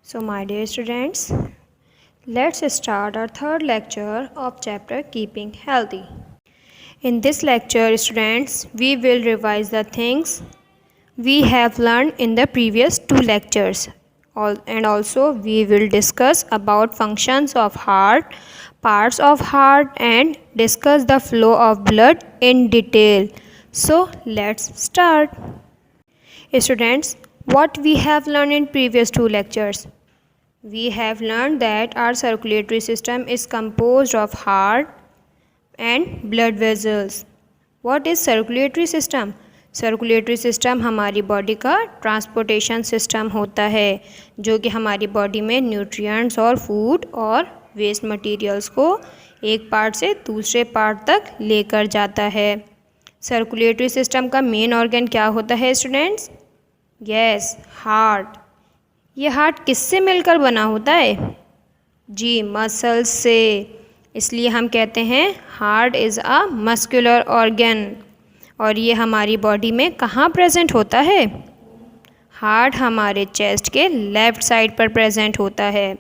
So my dear students, let's start our third lecture of chapter Keeping Healthy. In this lecture, students, we will revise the things we have learned in the previous two lectures. And also we will discuss about functions of heart, parts of heart, and discuss the flow of blood in detail. So let's start. Students, what we have learned in previous two lectures? We have learned that our circulatory system is composed of heart and blood vessels. What is circulatory system? Circulatory system हमारी body का transportation system होता है जो कि हमारी body में nutrients और food और वेस्ट मटेरियल्स को एक पार्ट से दूसरे पार्ट तक लेकर जाता है। सर्कुलेटरी सिस्टम का मेन ऑर्गन क्या होता है स्टूडेंट्स? Yes, heart. ये हार्ट किससे मिलकर बना होता है? जी, मसल्स से। इसलिए हम कहते हैं heart is a muscular organ. और ये हमारी बॉडी में कहाँ प्रेजेंट होता है? हार्ट हमारे चेस्ट के लेफ़्ट साइड पर प्रेजेंट होता है।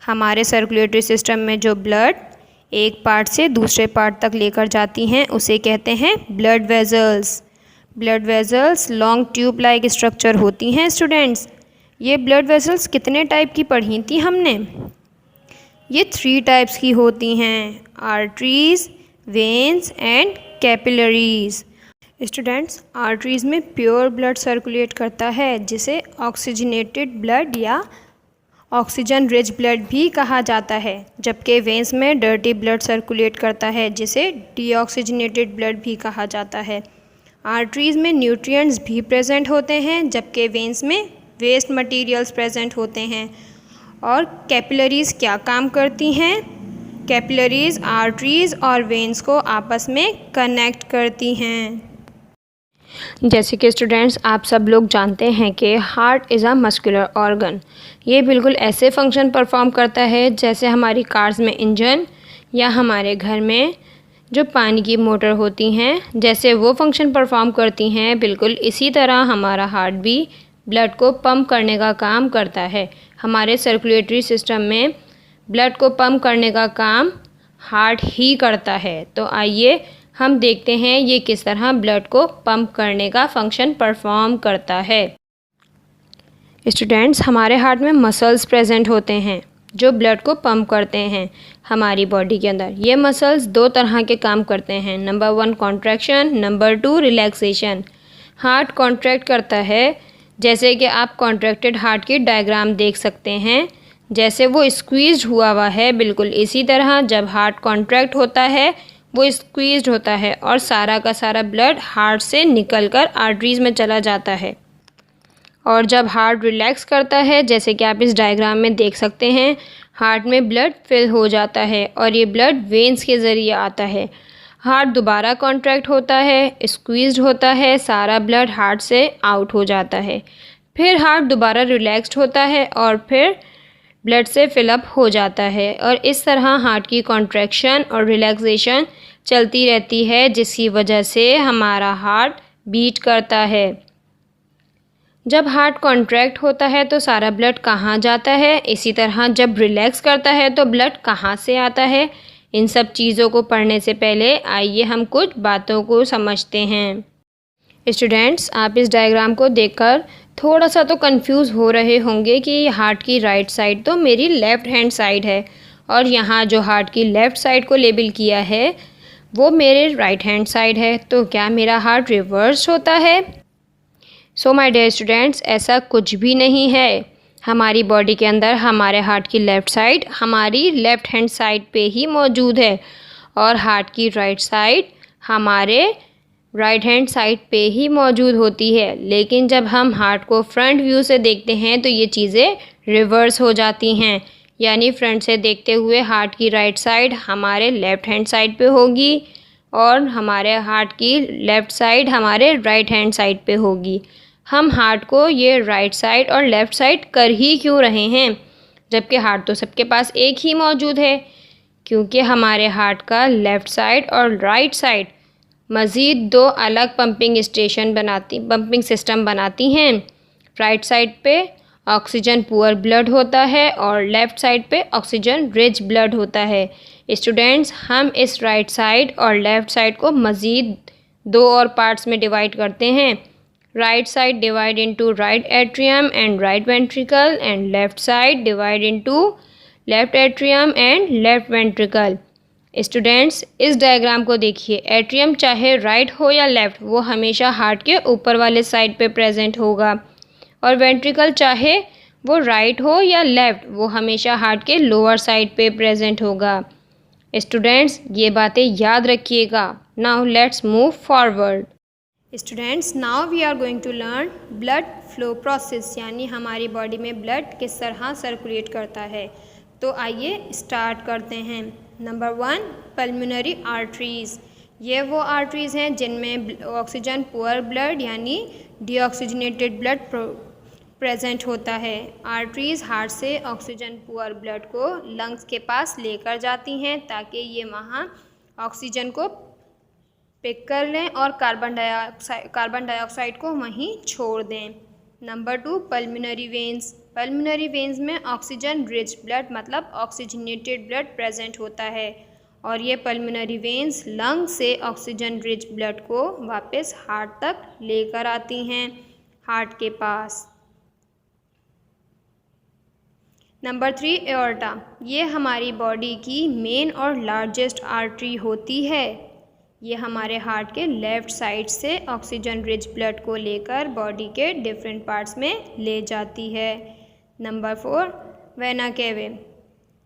हमारे सर्कुलेटरी सिस्टम में जो ब्लड एक पार्ट से दूसरे पार्ट तक लेकर जाती हैं उसे कहते हैं blood vessels. Blood vessels long tube like structure होती हैं स्टूडेंट्स। ये ब्लड वेसल्स कितने टाइप की पढ़ी थी हमने? ये 3 टाइप्स की होती हैं, arteries, veins and capillaries. Students, arteries में प्योर ब्लड सर्कुलेट करता है जिसे ऑक्सीजनेटेड ब्लड या ऑक्सीजन रिच ब्लड भी कहा जाता है, जबकि वेन्स में डर्टी ब्लड सर्कुलेट करता है जिसे डीऑक्सीजनेटेड ब्लड भी कहा जाता है। आर्टरीज में न्यूट्रिएंट्स भी प्रेजेंट होते हैं जबकि वेन्स में वेस्ट मटेरियल्स प्रेजेंट होते हैं। और कैपिलरीज़ क्या काम करती हैं? कैपिलरीज़ आर्टरीज़ और वेन्स को आपस में कनेक्ट करती हैं। जैसे कि स्टूडेंट्स आप सब लोग जानते हैं कि heart is a muscular organ. ये बिल्कुल ऐसे फंक्शन परफॉर्म करता है जैसे हमारी कार्स में इंजन या हमारे घर में जो पानी की मोटर होती हैं, जैसे वो फंक्शन परफॉर्म करती हैं, बिल्कुल इसी तरह हमारा हार्ट भी ब्लड को पंप करने का काम करता है। हमारे सर्कुलेटरी सिस्टम में ब्लड को पंप करने का काम हार्ट ही करता है। तो आइए हम देखते हैं ये किस तरह ब्लड को पंप करने का फंक्शन परफॉर्म करता है। स्टूडेंट्स, हमारे हार्ट में मसल्स प्रेजेंट होते हैं जो ब्लड को पंप करते हैं हमारी बॉडी के अंदर। ये मसल्स 2 तरह के काम करते हैं। Number 1 contraction, number 2 relaxation. Heart contract करता है, जैसे कि आप कॉन्ट्रैक्टेड हार्ट की डायग्राम देख सकते हैं, जैसे वो स्क्वीज्ड हुआ है, बिल्कुल इसी तरह जब हार्ट कॉन्ट्रैक्ट होता है वो स्क्वीज्ड होता है और सारा का सारा ब्लड हार्ट से निकलकर आर्टरीज़ में चला जाता है। और जब हार्ट रिलैक्स करता है, जैसे कि आप इस डायग्राम में देख सकते हैं, हार्ट में ब्लड फिल हो जाता है और ये ब्लड वेन्स के ज़रिए आता है। हार्ट दोबारा कॉन्ट्रैक्ट होता है, स्क्वीज्ड होता है, सारा ब्लड हार्ट से आउट हो जाता है। फिर हार्ट दोबारा रिलैक्स्ड होता है और फिर ब्लड से फिलअप हो जाता है। और इस तरह हार्ट की कॉन्ट्रैक्शन और रिलैक्सेशन चलती रहती है, जिसकी वजह से हमारा हार्ट बीट करता है। जब हार्ट कॉन्ट्रैक्ट होता है तो सारा ब्लड कहाँ जाता है? इसी तरह जब रिलैक्स करता है तो ब्लड कहाँ से आता है? इन सब चीज़ों को पढ़ने से पहले आइए हम कुछ बातों को समझते हैं। स्टूडेंट्स, आप इस डायग्राम को देखकर थोड़ा सा तो कंफ्यूज हो रहे होंगे कि हार्ट की राइट साइड तो मेरी लेफ़्ट हैंड साइड है और यहाँ जो हार्ट की लेफ़्ट साइड को लेबल किया है वो मेरे राइट हैंड साइड है, तो क्या मेरा हार्ट रिवर्स होता है? सो माय डियर स्टूडेंट्स, ऐसा कुछ भी नहीं है। हमारी बॉडी के अंदर हमारे हार्ट की लेफ़्ट साइड हमारी लेफ़्ट हैंड साइड पे ही मौजूद है और हार्ट की राइट साइड हमारे राइट हैंड साइड पे ही मौजूद होती है। लेकिन जब हम हार्ट को फ्रंट व्यू से देखते हैं तो ये चीज़ें रिवर्स हो जाती हैं, यानी फ्रंट से देखते हुए हार्ट की राइट साइड हमारे लेफ़्ट हैंड साइड पे होगी और हमारे हार्ट की लेफ़्ट साइड हमारे राइट हैंड साइड पे होगी। हम हार्ट को ये राइट साइड और लेफ़्ट साइड कर ही क्यों रहे हैं, जबकि हार्ट तो सबके पास एक ही मौजूद है? क्योंकि हमारे हार्ट का लेफ़्ट साइड और राइट साइड मज़ीद 2 अलग पंपिंग सिस्टम बनाती हैं। राइट साइड पे ऑक्सीजन पुअर ब्लड होता है और लेफ़्ट साइड पे ऑक्सीजन रिच ब्लड होता है। स्टूडेंट्स, हम इस राइट साइड और लेफ़्ट साइड को मज़ीद 2 और पार्ट्स में डिवाइड करते हैं। Right side divide into right atrium and right ventricle and left side divide into left atrium and left ventricle. Students, इस डायग्राम को देखिए, एट्रियम चाहे राइट हो या लेफ़्ट वो हमेशा हार्ट के ऊपर वाले साइड पे प्रेजेंट होगा और वेंट्रिकल चाहे वो राइट हो या लेफ़्ट वो हमेशा हार्ट के लोअर साइड पे प्रेजेंट होगा। स्टूडेंट्स, ये बातें याद रखिएगा। Now let's move forward. Students, now we are going to learn blood flow process, यानी हमारी बॉडी में ब्लड किस तरह सर्कुलेट करता है। तो आइए स्टार्ट करते हैं। Number 1, pulmonary arteries. ये वो आर्टरीज़ हैं जिनमें ऑक्सीजन पुअर ब्लड यानी डीऑक्सीजनेटेड ब्लड प्रेजेंट होता है। आर्टरीज़ हार्ट से ऑक्सीजन पुअर ब्लड को लंग्स के पास लेकर जाती हैं ताकि ये वहाँ ऑक्सीजन को पिक कर लें और कार्बन डाइऑक्साइड को वहीं छोड़ दें। Number 2, pulmonary veins. Pulmonary veins में ऑक्सीजन रिच ब्लड मतलब ऑक्सीजनेटेड ब्लड प्रेजेंट होता है और ये पल्मोनरी वेन्स लंग से ऑक्सीजन रिच ब्लड को वापस हार्ट तक लेकर आती हैं, हार्ट के पास। Number 3, aorta. ये हमारी बॉडी की मेन और लार्जेस्ट आर्टरी होती है। ये हमारे हार्ट के लेफ़्ट साइड से ऑक्सीजन रिच ब्लड को लेकर बॉडी के डिफरेंट पार्ट्स में ले जाती है। Number 4, vena cava.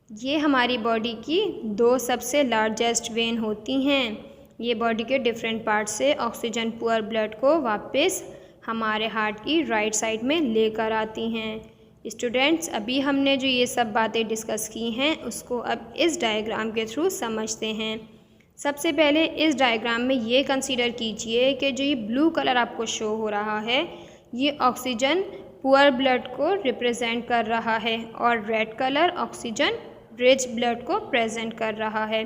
ये हमारी बॉडी की 2 सबसे लार्जेस्ट वेन होती हैं। ये बॉडी के डिफरेंट पार्ट से ऑक्सीजन पुअर ब्लड को वापस हमारे हार्ट की राइट साइड में लेकर आती हैं। स्टूडेंट्स, अभी हमने जो ये सब बातें डिस्कस की हैं उसको अब इस डायग्राम के थ्रू समझते हैं। सबसे पहले इस डायग्राम में ये कंसीडर कीजिए कि जो ये ब्लू कलर आपको शो हो रहा है ये ऑक्सीजन पुअर ब्लड को रिप्रेजेंट कर रहा है और red colour oxygen rich blood को प्रेजेंट कर रहा है।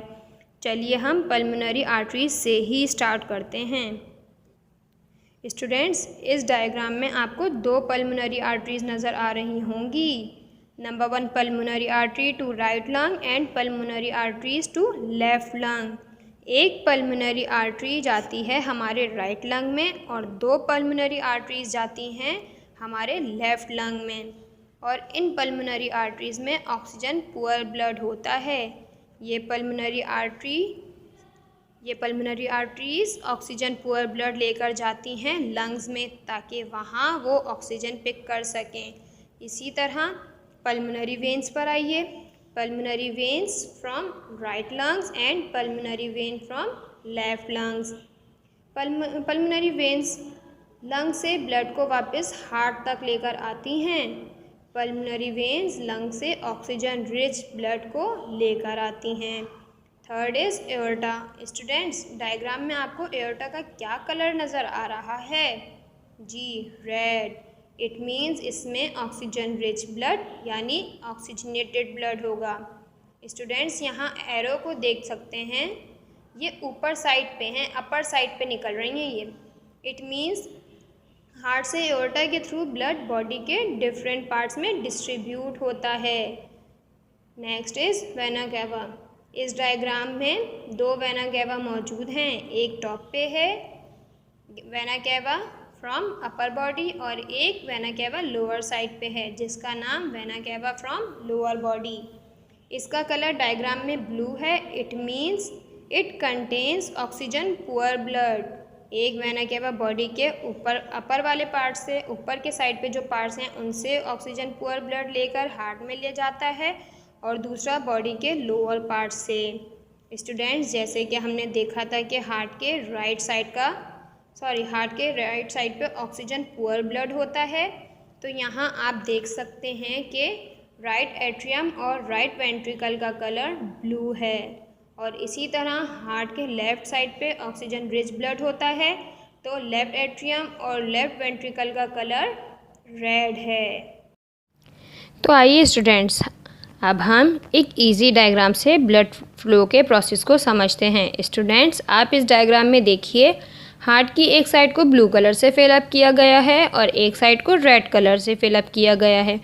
चलिए हम पल्मोनरी आर्टरीज से ही स्टार्ट करते हैं। स्टूडेंट्स, इस डायग्राम में आपको 2 पल्मोनरी आर्टरीज नज़र आ रही होंगी। Number 1, pulmonary artery to right lung and pulmonary arteries to left lung. एक पल्मोनरी आर्टरी जाती है हमारे राइट लंग में और 2 पल्मोनरी आर्टरीज जाती हैं हमारे लेफ़्ट लंग में और इन पल्मोनरी आर्टरीज़ में ऑक्सीजन पुअर ब्लड होता है। ये pulmonary arteries oxygen poor blood लेकर जाती हैं लंग्स में ताकि वहाँ वो ऑक्सीजन पिक कर सकें। इसी तरह पल्मोनरी वेन्स पर आइए। Pulmonary veins from right lungs and pulmonary vein from left lungs. Pulmonary veins lung से ब्लड को वापस हार्ट तक लेकर आती हैं। पल्मोनरी वेन्स लंग से ऑक्सीजन रिच ब्लड को लेकर आती हैं। Third is aorta. Students, diagram में आपको एओर्टा का क्या कलर नज़र आ रहा है? जी, रेड। इट मीन्स इसमें ऑक्सीजन रिच ब्लड यानी ऑक्सीजनेटेड ब्लड होगा। स्टूडेंट्स, यहाँ एरो को देख सकते हैं, ये ऊपर साइड पे हैं, अपर साइड पे निकल रही हैं ये। इट मीन्स हार्ट से एओर्टा के थ्रू ब्लड बॉडी के डिफरेंट पार्ट्स में डिस्ट्रीब्यूट होता है। Next is vena cava. इस डायग्राम में 2 वेना केवा मौजूद हैं। एक टॉप पे है vena cava from upper body और एक वेना केवा लोअर साइड पे है जिसका नाम vena cava from lower body. इसका कलर डायग्राम में ब्लू है। It means it contains oxygen poor blood. एक वेना केवा बॉडी के ऊपर अपर वाले पार्ट से, ऊपर के साइड पे जो पार्ट्स हैं उनसे ऑक्सीजन पुअर ब्लड लेकर हार्ट में ले जाता है और दूसरा बॉडी के लोअर पार्ट से। स्टूडेंट्स, जैसे कि हमने देखा था कि हार्ट के राइट साइड पे ऑक्सीजन पुअर ब्लड होता है, तो यहाँ आप देख सकते हैं कि राइट एट्रियम और राइट वेंट्रिकल का कलर ब्लू है और इसी तरह हार्ट के लेफ़्ट साइड पे ऑक्सीजन रिच ब्लड होता है तो लेफ़्ट एट्रियम और लेफ़्ट वेंट्रिकल का कलर रेड है। तो आइए स्टूडेंट्स, अब हम एक इजी डायग्राम से ब्लड फ्लो के प्रोसेस को समझते हैं। स्टूडेंट्स, आप इस डायग्राम में देखिए, हार्ट की एक साइड को ब्लू कलर से फिलअप किया गया है और एक साइड को रेड कलर से फिलअप किया गया है।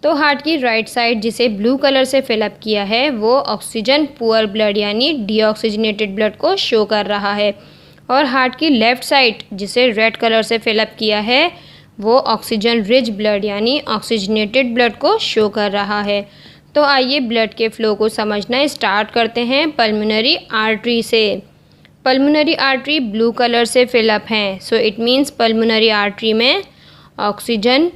तो हार्ट की राइट साइड जिसे ब्लू कलर से फिलअप किया है वो ऑक्सीजन पुअर ब्लड यानी डीऑक्सीजनेटेड ब्लड को शो कर रहा है, और हार्ट की लेफ़्ट साइड जिसे रेड कलर से फिलअप किया है वो ऑक्सीजन रिच ब्लड यानी ऑक्सीजनेटेड ब्लड को शो कर रहा है। तो आइए ब्लड के फ्लो को समझना स्टार्ट करते हैं पल्मोनरी आर्टरी से। पल्मोनरी आर्टरी ब्लू कलर से फिलअप हैं, so it means pulmonary artery में ऑक्सीजन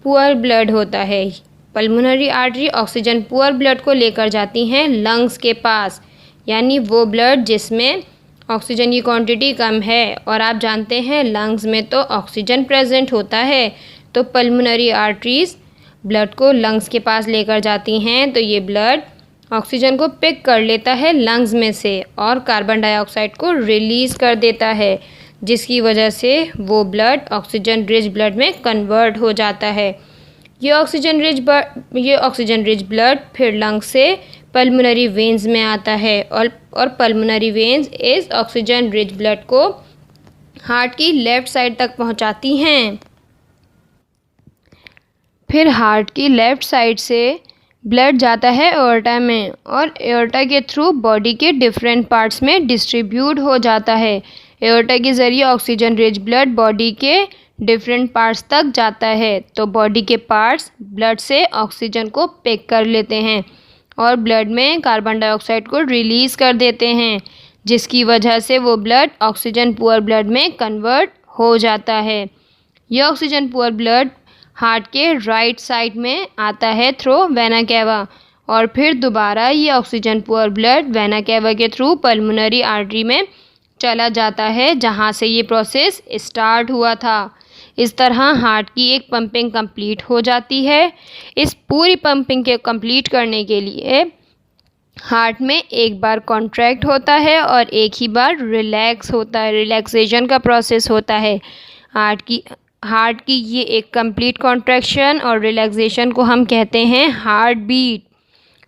पुअर ब्लड होता है। Pulmonary artery oxygen poor blood को लेकर जाती हैं लंग्स के पास, यानी वो ब्लड जिसमें ऑक्सीजन की क्वांटिटी कम है, और आप जानते हैं लंग्स में तो ऑक्सीजन प्रेजेंट होता है। तो पल्मोनरी आर्टरीज ब्लड को लंग्स के पास लेकर जाती हैं, तो ये ब्लड ऑक्सीजन को पिक कर लेता है लंग्स में से और कार्बन डाइऑक्साइड को रिलीज़ कर देता है, जिसकी वजह से वो ब्लड ऑक्सीजन रिच ब्लड में कन्वर्ट हो जाता है। ये ऑक्सीजन रिच ब्लड फिर लंग्स से पल्मोनरी वेन्स में आता है, और पल्मोनरी वेन्स इस ऑक्सीजन रिच ब्लड को हार्ट की लेफ़्ट साइड तक पहुंचाती हैं। फिर हार्ट की लेफ़्ट साइड से ब्लड जाता है एओर्टा में, और एओर्टा के थ्रू बॉडी के डिफरेंट पार्ट्स में डिस्ट्रीब्यूट हो जाता है। एओर्टा के ज़रिए ऑक्सीजन रिच ब्लड बॉडी के डिफरेंट पार्ट्स तक जाता है, तो बॉडी के पार्ट्स ब्लड से ऑक्सीजन को पिक कर लेते हैं और ब्लड में कार्बन डाइऑक्साइड को रिलीज़ कर देते हैं, जिसकी वजह से वो ब्लड ऑक्सीजन पुअर ब्लड में कन्वर्ट हो जाता है। यह ऑक्सीजन पुअर ब्लड हार्ट के राइट साइड में आता है थ्रू वेना कैवा, और फिर दोबारा ये oxygen poor blood vena cava के थ्रू पल्मोनरी आर्टरी में चला जाता है, जहाँ से ये प्रोसेस स्टार्ट हुआ था। इस तरह हार्ट की एक पंपिंग कंप्लीट हो जाती है। इस पूरी पंपिंग के कंप्लीट करने के लिए हार्ट में एक बार कॉन्ट्रैक्ट होता है और एक ही बार रिलैक्स होता है, रिलैक्सेशन का प्रोसेस होता है। हार्ट की ये एक कंप्लीट कॉन्ट्रैक्शन और रिलैक्सेशन को हम कहते हैं heart beat.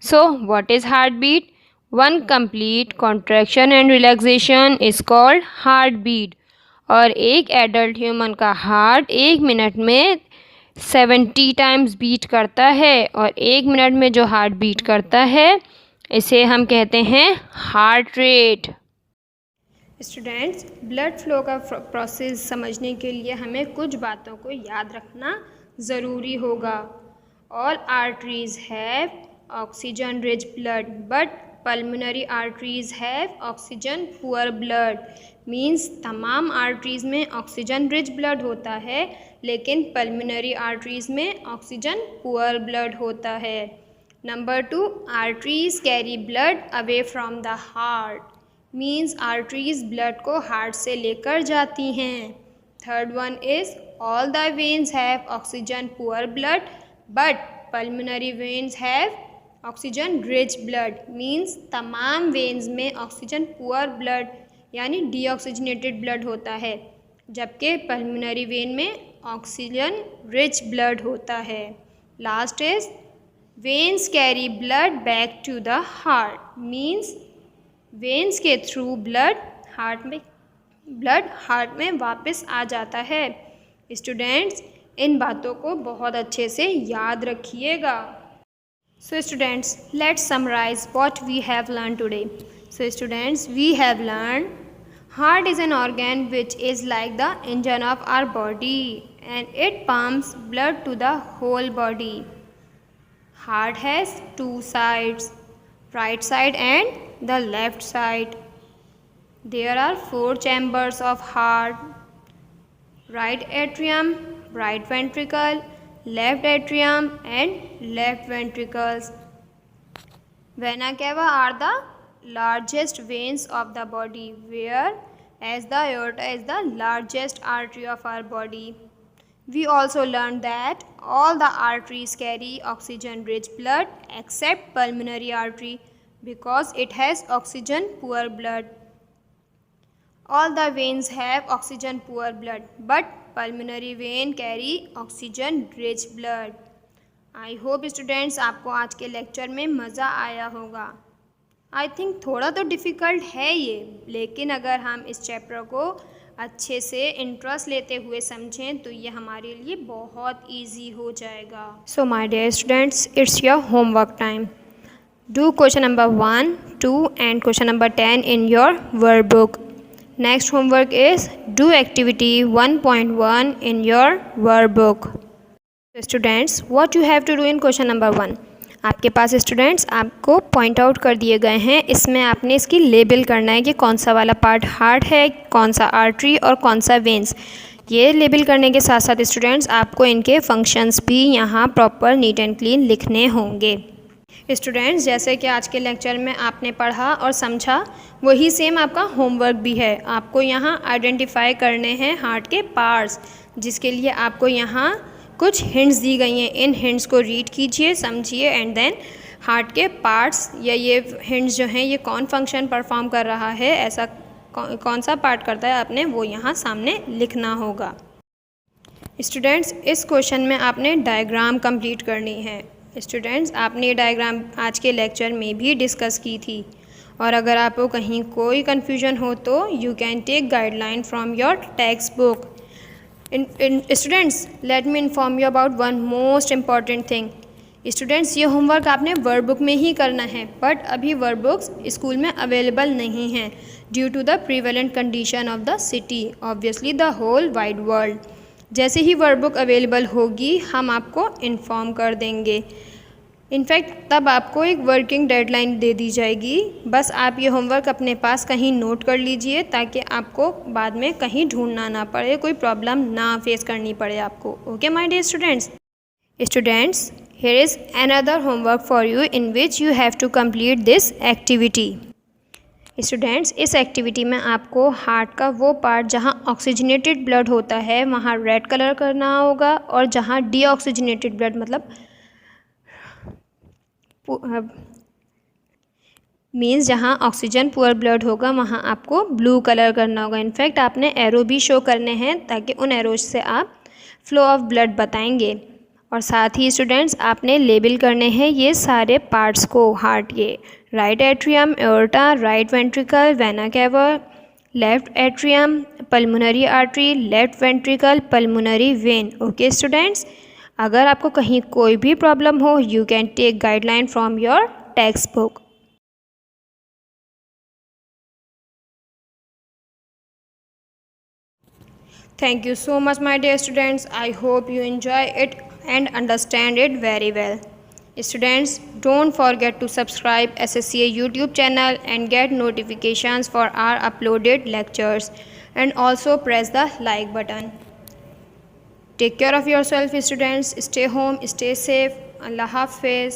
So what is heart beat? One complete contraction and relaxation is called heart beat. और एक एडल्ट ह्यूमन का हार्ट 1 मिनट में 70 टाइम्स बीट करता है, और 1 मिनट में जो हार्ट बीट करता है इसे हम कहते हैं heart rate. Students, blood flow का प्रोसेस समझने के लिए हमें कुछ बातों को याद रखना ज़रूरी होगा। All arteries have oxygen rich blood but pulmonary arteries have oxygen poor blood. Means तमाम आर्टरीज में ऑक्सीजन रिच ब्लड होता है, लेकिन पल्मोनरी आर्टरीज में ऑक्सीजन पुअर ब्लड होता है। Number 2, arteries carry blood away from the heart. Means arteries blood को heart से लेकर जाती हैं। Third one is all the veins have oxygen poor blood but pulmonary veins have oxygen rich blood. Means तमाम veins में oxygen poor blood यानी deoxygenated blood होता है, जबकि पल्मोनरी वेन में ऑक्सीजन रिच ब्लड होता है। Last is veins carry blood back to the heart. Means veins के थ्रू ब्लड हार्ट में वापस आ जाता है। स्टूडेंट्स, इन बातों को बहुत अच्छे से याद रखिएगा। So students, let's summarize what we have learned today. So students, we have learned heart is an organ which is like the engine of our body and it pumps blood to the whole body. Heart has two sides, right side and the left side. There are 4 chambers of heart: right atrium, right ventricle, left atrium and left ventricles. Vena cava are the largest veins of the body, whereas the aorta is the largest artery of our body. We also learned that all the arteries carry oxygen rich blood except pulmonary artery because it has oxygen poor blood. All the veins have oxygen poor blood, but pulmonary vein carry oxygen rich blood. I hope students आपको आज के lecture में मज़ा आया होगा। I think थोड़ा तो difficult है ये, लेकिन अगर हम इस चैप्टर को अच्छे से इंटरेस्ट लेते हुए समझें तो ये हमारे लिए बहुत इजी हो जाएगा। So my dear students, it's your homework time. Do question number 1, 2 and question number 10 in your workbook. Next homework is do activity 1.1 in your workbook. Students, what you have to do in question number 1। आपके पास students आपको point out कर दिए गए हैं। इसमें आपने इसकी लेबल करना है कि कौन सा वाला पार्ट हार्ट है, कौन सा आर्टरी और कौन सा वेंस। ये लेबल करने के साथ साथ स्टूडेंट्स आपको इनके फंक्शंस भी यहाँ प्रॉपर नीट एंड क्लीन लिखने होंगे। स्टूडेंट्स, जैसे कि आज के लेक्चर में आपने पढ़ा और समझा, वही सेम आपका होमवर्क भी है। आपको यहाँ आइडेंटिफाई करने हैं हार्ट के पार्ट्स, जिसके लिए आपको यहाँ कुछ हिंट्स दी गई हैं। इन हिंट्स को रीड कीजिए, समझिए एंड देन हार्ट के पार्ट्स या ये हिंट्स जो हैं ये कौन फंक्शन परफॉर्म कर रहा है, ऐसा कौन सा पार्ट करता है, आपने वो यहाँ सामने लिखना होगा। स्टूडेंट्स, इस क्वेश्चन में आपने डायग्राम कंप्लीट करनी है। स्टूडेंट्स, आपने ये डायग्राम आज के लेक्चर में भी डिस्कस की थी, और अगर आपको कहीं कोई कन्फ्यूजन हो तो you can take guideline from your text book. Students, let me inform you about one most important thing. Students, ये होमवर्क आपने वर्ड बुक में ही करना है, बट अभी वर्ड बुक्स स्कूल में अवेलेबल नहीं हैं due to the prevalent condition of the city, obviously the whole wide world. जैसे ही वर्ड बुक अवेलेबल होगी हम आपको इन्फॉर्म कर देंगे। इनफैक्ट तब आपको एक वर्किंग डेडलाइन दे दी जाएगी। बस आप ये होमवर्क अपने पास कहीं नोट कर लीजिए ताकि आपको बाद में कहीं ढूंढना ना पड़े, कोई प्रॉब्लम ना फेस करनी पड़े आपको। Okay my dear students. Students, here is another homework for you in which you have to complete this activity. Students, इस एक्टिविटी में आपको हार्ट का वो पार्ट जहाँ ऑक्सीजनेटेड ब्लड होता है वहाँ रेड कलर करना होगा, और जहाँ डीऑक्सीजनेटेड ब्लड मतलब मीन्स जहाँ ऑक्सीजन पुअर ब्लड होगा वहाँ आपको ब्लू कलर करना होगा। इनफैक्ट आपने एरो भी शो करने हैं ताकि उन एरोज से आप फ्लो ऑफ ब्लड बताएंगे। और साथ ही स्टूडेंट्स आपने लेबल करने हैं ये सारे पार्ट्स को हार्ट के। Right atrium, aorta, right ventricle, vena cava, left atrium, pulmonary artery, left ventricle, pulmonary vein. Okay students, अगर आपको कहीं कोई भी प्रॉब्लम हो you can take guideline from your text book. Thank you so much my dear students. I hope you enjoy it and understand it very well. Students, don't forget to subscribe SSCA YouTube channel and get notifications for our uploaded lectures, and also press the like button. Take care of yourself students. Stay home, stay safe. Allah Hafiz.